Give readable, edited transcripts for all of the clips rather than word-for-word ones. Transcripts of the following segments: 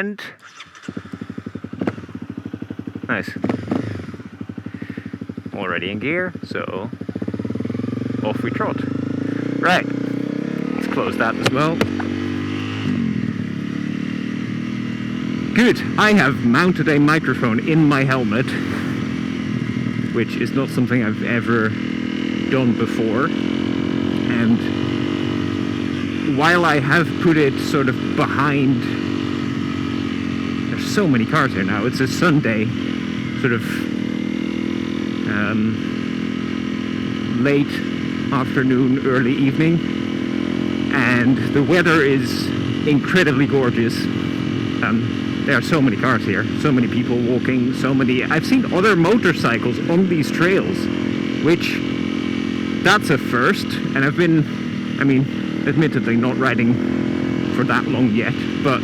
and nice. Already in gear, so off we trot. Right, let's close that as well. Good, I have mounted a microphone in my helmet, which is not something I've ever done before. And while I have put it sort of behind, there's so many cars here now, it's a Sunday, sort of late afternoon, early evening, and the weather is incredibly gorgeous. There are so many cars here, so many people walking, I've seen other motorcycles on these trails, which, that's a first, and I've been, admittedly not riding for that long yet, but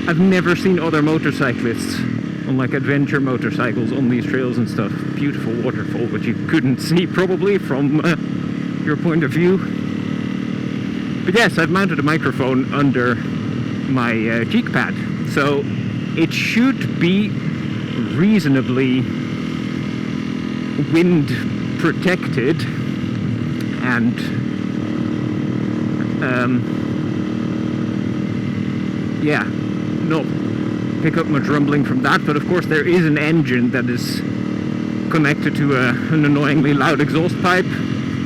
I've never seen other motorcyclists on like adventure motorcycles on these trails and stuff. Beautiful waterfall, which you couldn't see probably from your point of view. But yes, I've mounted a microphone under my cheek pad, so it should be reasonably wind protected and not pick up much rumbling from that. But of course there is an engine that is connected to an annoyingly loud exhaust pipe,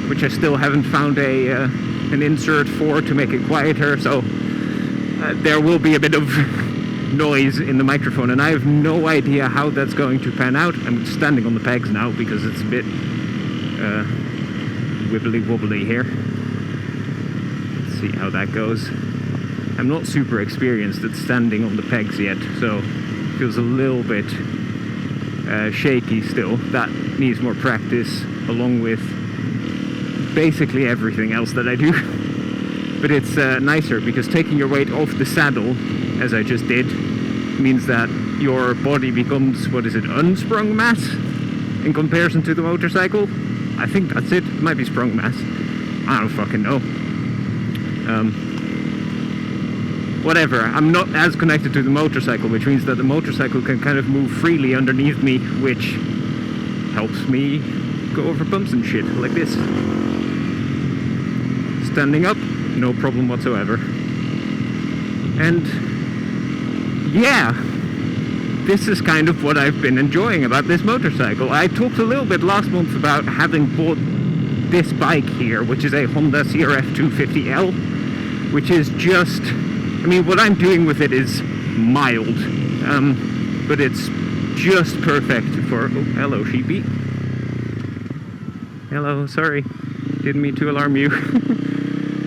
which I still haven't found an insert for to make it quieter, so there will be a bit of noise in the microphone, and I have no idea how that's going to pan out. I'm standing on the pegs now because it's a bit wibbly wobbly here. Let's see how that goes. I'm not super experienced at standing on the pegs yet, so it feels a little bit shaky still. That needs more practice, along with basically everything else that I do. But it's nicer because taking your weight off the saddle, as I just did, means that your body becomes, unsprung mass in comparison to the motorcycle. I think that's it. It might be sprung mass. I don't fucking know. Whatever. I'm not as connected to the motorcycle, which means that the motorcycle can kind of move freely underneath me, which helps me go over bumps and shit like this. Standing up, no problem whatsoever. And yeah, this is kind of what I've been enjoying about this motorcycle. I talked a little bit last month about having bought this bike here, which is a Honda CRF 250L, which is just, what I'm doing with it is mild, but it's just perfect for, oh, hello sheepy. Hello, sorry, didn't mean to alarm you.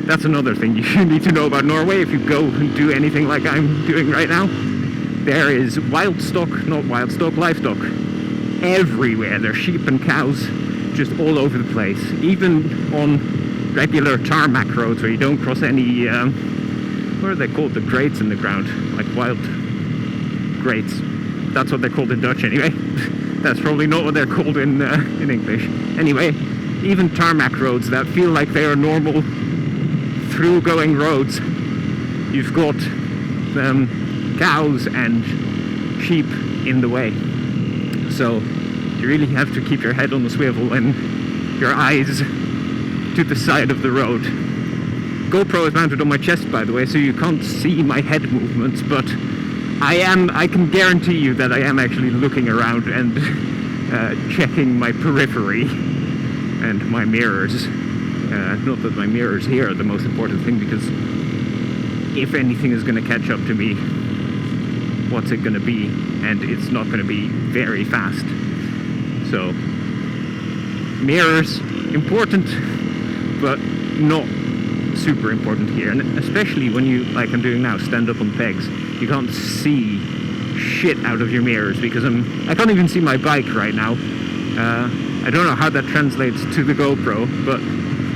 That's another thing you need to know about Norway if you go and do anything like I'm doing right now. There is livestock everywhere. There's sheep and cows just all over the place. Even on regular tarmac roads where you don't cross any, what are they called? The grates in the ground. Like wild grates. That's what they're called in Dutch anyway. That's probably not what they're called in English. Anyway, even tarmac roads that feel like they are normal through-going roads, you've got cows and sheep in the way. So you really have to keep your head on the swivel and your eyes to the side of the road. GoPro is mounted on my chest, by the way, so you can't see my head movements, but I can guarantee you that I am actually looking around and checking my periphery and my mirrors. Not that my mirrors here are the most important thing, because if anything is going to catch up to me, what's it going to be? And it's not going to be very fast. So, mirrors, important, but not super important here. And especially when you, like I'm doing now, stand up on pegs, you can't see shit out of your mirrors, because I can't even see my bike right now. I don't know how that translates to the GoPro, but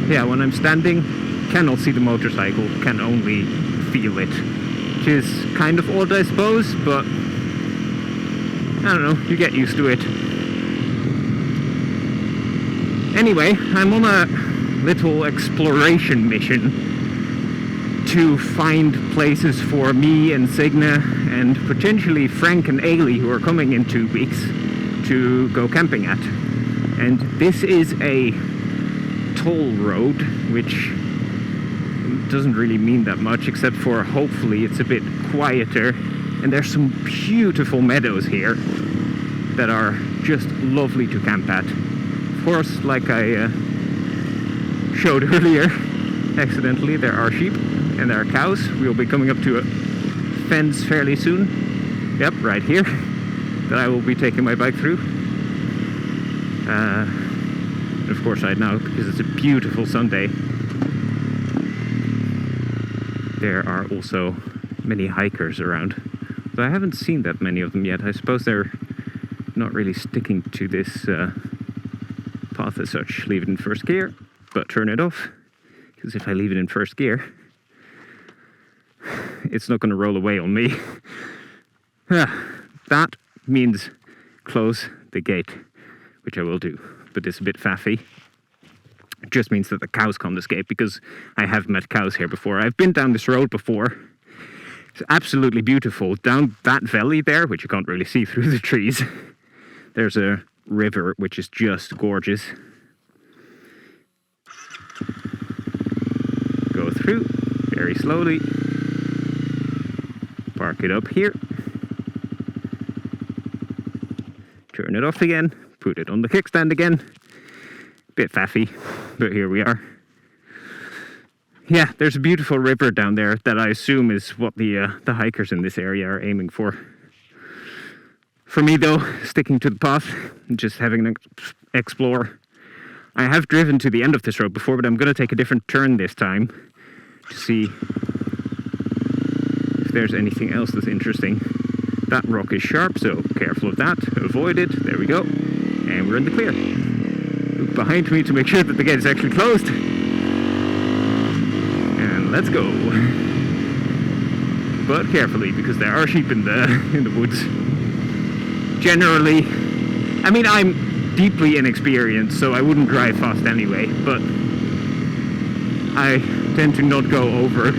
yeah, when I'm standing, cannot see the motorcycle, can only feel it, which is kind of odd, I suppose, but I don't know, you get used to it. Anyway, I'm on a little exploration mission to find places for me and Signe and potentially Frank and Ailey, who are coming in 2 weeks, to go camping at. And this is a toll road, which doesn't really mean that much, except for hopefully it's a bit quieter. And there's some beautiful meadows here that are just lovely to camp at. Of course, like I showed earlier, accidentally, there are sheep and there are cows. We'll be coming up to a fence fairly soon. Yep, right here, that I will be taking my bike through. Of course, right now, because it's a beautiful Sunday, there are also many hikers around. Though I haven't seen that many of them yet. I suppose they're not really sticking to this path as such. Leave it in first gear, but turn it off. Because if I leave it in first gear, it's not going to roll away on me. That means close the gate, which I will do. But it's a bit faffy. It just means that the cows can't escape, because I have met cows here before. I've been down this road before. It's absolutely beautiful. Down that valley there, which you can't really see through the trees, there's a river which is just gorgeous. Go through very slowly. Park it up here. Turn it off again. Put it on the kickstand again. Bit faffy, but here we are. Yeah, there's a beautiful river down there that I assume is what the hikers in this area are aiming for. For me though, sticking to the path, just having an explore. I have driven to the end of this road before, but I'm going to take a different turn this time to see if there's anything else that's interesting. That rock is sharp, so careful of that. Avoid it. There we go. And we're in the clear. Look behind me to make sure that the gate is actually closed. And let's go. But carefully, because there are sheep in the woods. Generally, I mean, I'm deeply inexperienced, so I wouldn't drive fast anyway, but I tend to not go over,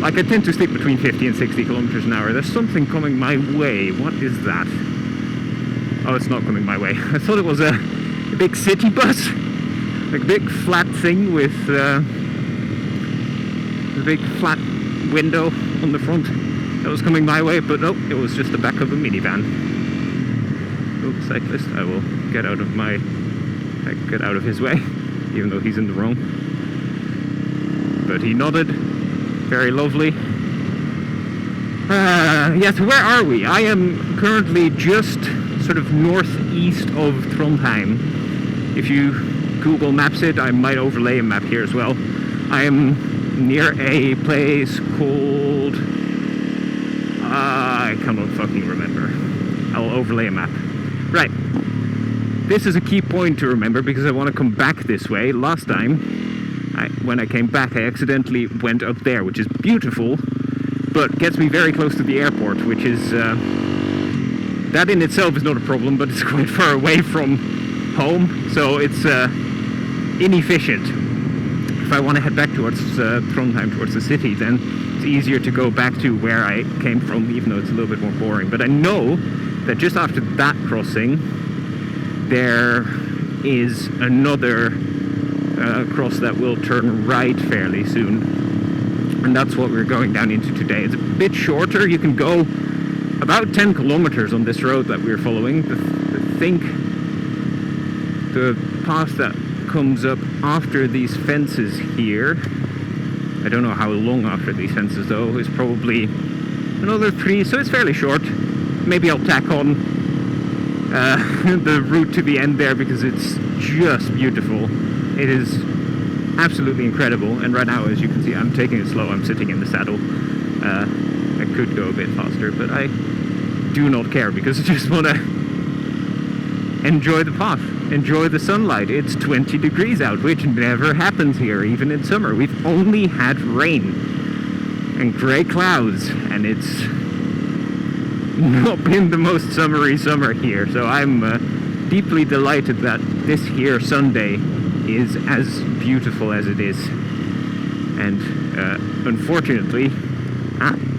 like I tend to stick between 50 and 60 kilometers an hour. There's something coming my way. What is that? Oh, it's not coming my way. I thought it was a big city bus, like a big flat thing with a big flat window on the front that was coming my way, but no, it was just the back of a minivan. Oh, cyclist, I will get out of his way, even though he's in the wrong. But he nodded. Very lovely. Yes, where are we? I am currently just sort of northeast of Trondheim. If you Google Maps it, I might overlay a map here as well. I am near a place called... I cannot fucking remember. I'll overlay a map. Right. This is a key point to remember because I want to come back this way. Last time, when I came back, I accidentally went up there, which is beautiful, but gets me very close to the airport, which is... that in itself is not a problem, but it's quite far away from home, so it's inefficient. If I want to head back towards Trondheim, towards the city, then it's easier to go back to where I came from, even though it's a little bit more boring. But I know that just after that crossing, there is another cross that will turn right fairly soon. And that's what we're going down into today. It's a bit shorter. You can go about 10 kilometers on this road that we're following. The path that comes up after these fences here, I don't know how long after these fences though, is probably another 3, so it's fairly short. Maybe I'll tack on the route to the end there because it's just beautiful. It is absolutely incredible, and right now, as you can see, I'm taking it slow. I'm sitting in the saddle. I could go a bit faster, but I do not care because I just want to enjoy the path, enjoy the sunlight. It's 20 degrees out, which never happens here, even in summer. We've only had rain and grey clouds, and it's not been the most summery summer here. So I'm deeply delighted that this here Sunday is as beautiful as it is. And unfortunately,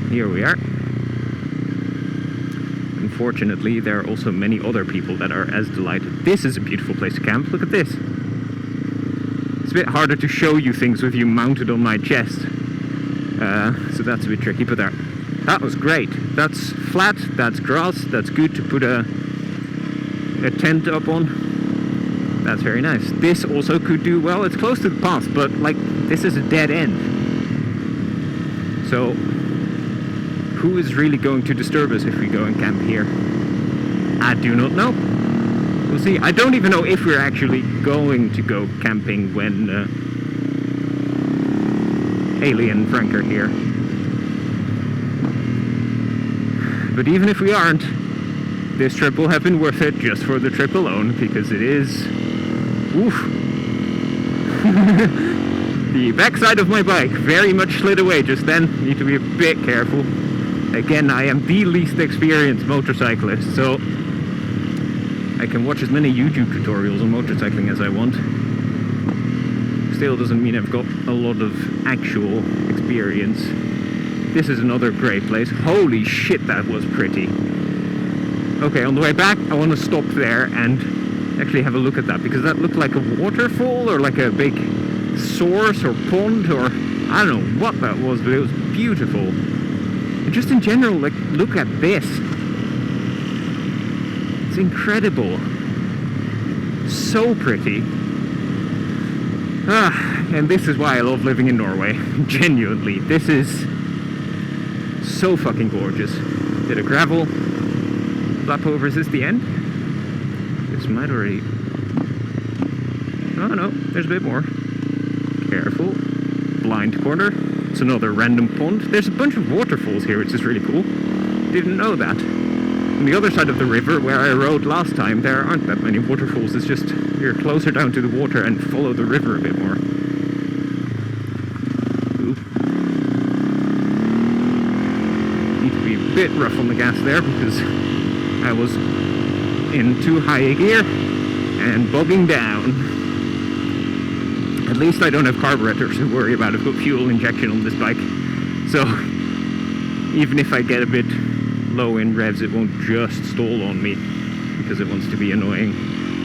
here we are. Unfortunately, there are also many other people that are as delighted. This is a beautiful place to camp. Look at this. It's a bit harder to show you things with you mounted on my chest. So that's a bit tricky, but that was great. That's flat, that's grass, that's good to put a tent up on. That's very nice. This also could do well. It's close to the path, but like this is a dead end. So who is really going to disturb us if we go and camp here? I do not know. We'll see. I don't even know if we're actually going to go camping when Haley and Frank are here. But even if we aren't, this trip will have been worth it just for the trip alone, because it is... Oof. The backside of my bike very much slid away just then. Need to be a bit careful. Again, I am the least experienced motorcyclist, so I can watch as many YouTube tutorials on motorcycling as I want. Still doesn't mean I've got a lot of actual experience. This is another great place. Holy shit, that was pretty. Okay, on the way back, I want to stop there and actually have a look at that, because that looked like a waterfall or like a big source or pond, or I don't know what that was, but it was beautiful. And just in general, like, look at this. It's incredible. So pretty. And this is why I love living in Norway. Genuinely. This is so fucking gorgeous. Bit of gravel. Lap over, is this the end? This might already... Oh no, there's a bit more. Careful. Blind corner. It's another random pond. There's a bunch of waterfalls here, which is really cool. Didn't know that. On the other side of the river, where I rode last time, there aren't that many waterfalls. It's just you're closer down to the water and follow the river a bit more. Ooh. Need to be a bit rough on the gas there, because I was in too high a gear and bogging down. At least I don't have carburetors to worry about. I've got fuel injection on this bike. So even if I get a bit low in revs, it won't just stall on me because it wants to be annoying.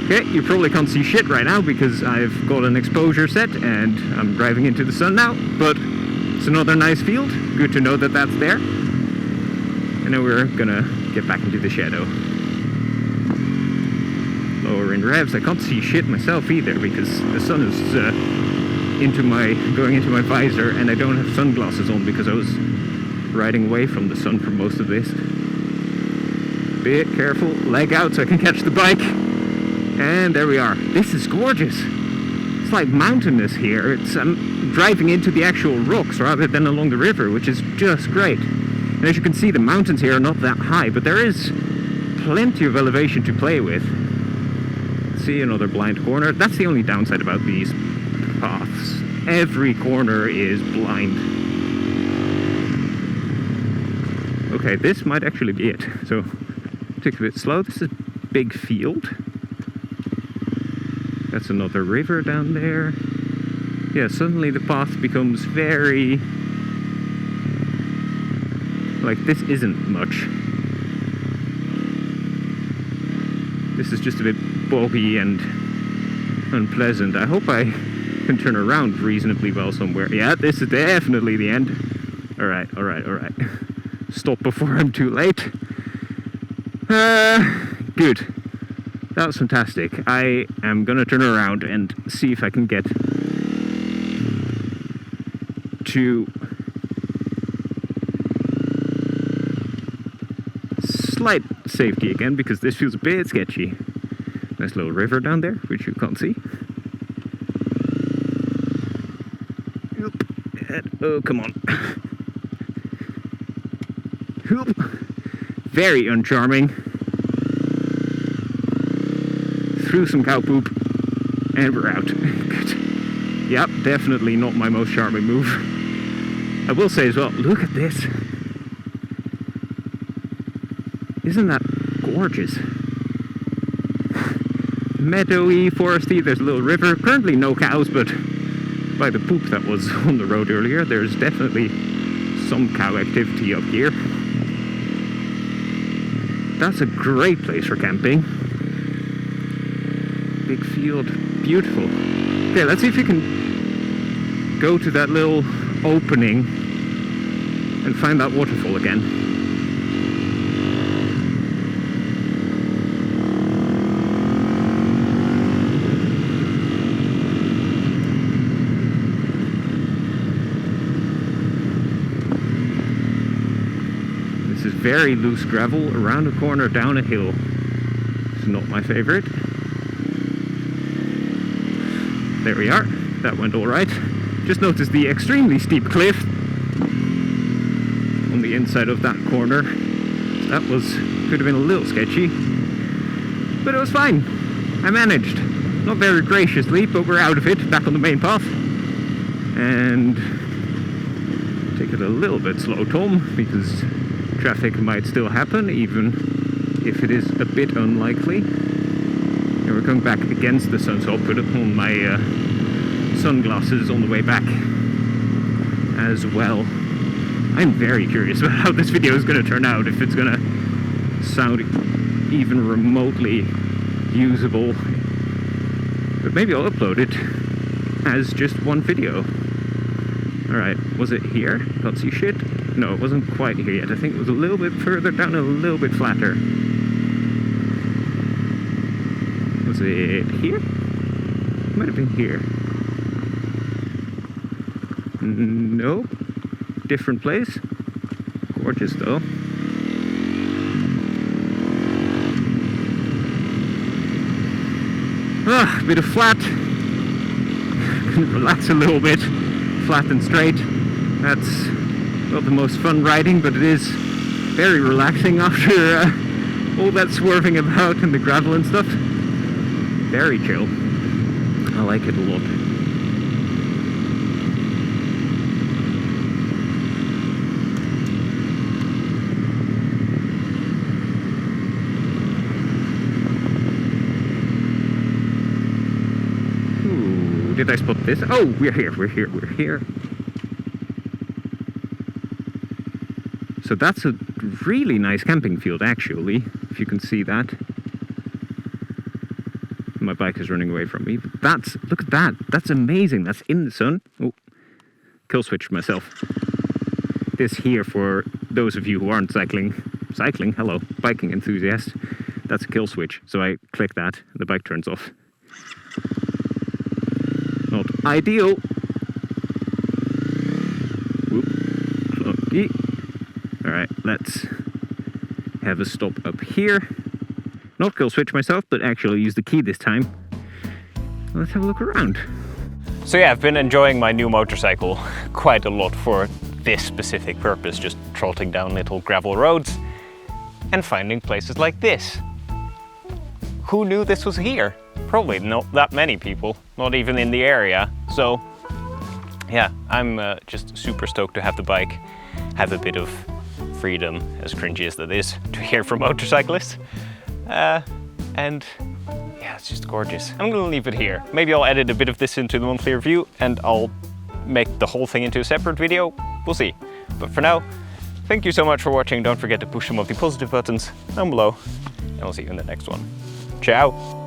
Okay, you probably can't see shit right now because I've got an exposure set and I'm driving into the sun now, but it's another nice field. Good to know that that's there. And now we're gonna get back into the shadow. Lower in revs. I can't see shit myself either because the sun is going into my visor, and I don't have sunglasses on because I was riding away from the sun for most of this. Bit careful, leg out so I can catch the bike. And there we are. This is gorgeous. It's like mountainous here. It's driving into the actual rocks rather than along the river, which is just great. And as you can see, the mountains here are not that high, but there is plenty of elevation to play with. See, another blind corner. That's the only downside about these paths. Every corner is blind. Okay, this might actually be it. So, take a bit slow. This is a big field. That's another river down there. Yeah, suddenly the path becomes very... like, this isn't much. This is just a bit boggy and unpleasant. I hope I can turn around reasonably well somewhere. Yeah, this is definitely the end. Alright. Stop before I'm too late. Good. That was fantastic. I am gonna turn around and see if I can get to slight safety again, because this feels a bit sketchy. Nice little river down there, which you can't see. Oh, come on. Very uncharming. Through some cow poop, and we're out. Good. Yep, definitely not my most charming move. I will say as well, look at this. Isn't that gorgeous? Meadowy, foresty, there's a little river. Currently no cows, but by the poop that was on the road earlier, there's definitely some cow activity up here. That's a great place for camping. Big field, beautiful. Okay, let's see if you can go to that little opening and find that waterfall again. This is very loose gravel around a corner down a hill. It's not my favorite. There we are. That went all right. Just notice the extremely steep cliff on the inside of that corner. That could have been a little sketchy, but it was fine. I managed. Not very graciously, but we're out of it, back on the main path. And take it a little bit slow, Tom, because traffic might still happen, even if it is a bit unlikely. And we're going back against the sun, so I'll put on my sunglasses on the way back as well. I'm very curious about how this video is going to turn out, if it's going to sound even remotely usable. But maybe I'll upload it as just one video. Alright, was it here? Can't see shit. No, it wasn't quite here yet. I think it was a little bit further down, a little bit flatter. Was it here? It might have been here. No. Different place. Gorgeous though. Ah, a bit of flat. Relax a little bit. Flat and straight. That's not the most fun riding, but it is very relaxing after all that swerving about in the gravel and stuff. Very chill. I like it a lot. Ooh, did I spot this? Oh, we're here. So that's a really nice camping field, actually, if you can see that. My bike is running away from me. But look at that. That's amazing. That's in the sun. Oh, kill switched myself. This here, for those of you who aren't cycling, hello, biking enthusiast, that's a kill switch. So I click that, and the bike turns off. Not ideal. Whoop, clunky. Alright, let's have a stop up here. Not kill switch myself, but actually use the key this time. Let's have a look around. So yeah, I've been enjoying my new motorcycle quite a lot for this specific purpose, just trotting down little gravel roads and finding places like this. Who knew this was here? Probably not that many people, not even in the area. So yeah, I'm just super stoked to have the bike, have a bit of freedom, as cringy as that is to hear from motorcyclists. And yeah, it's just gorgeous. I'm gonna leave it here. Maybe I'll edit a bit of this into the monthly review and I'll make the whole thing into a separate video. We'll see. But for now, thank you so much for watching. Don't forget to push some of the positive buttons down below and I'll see you in the next one. Ciao!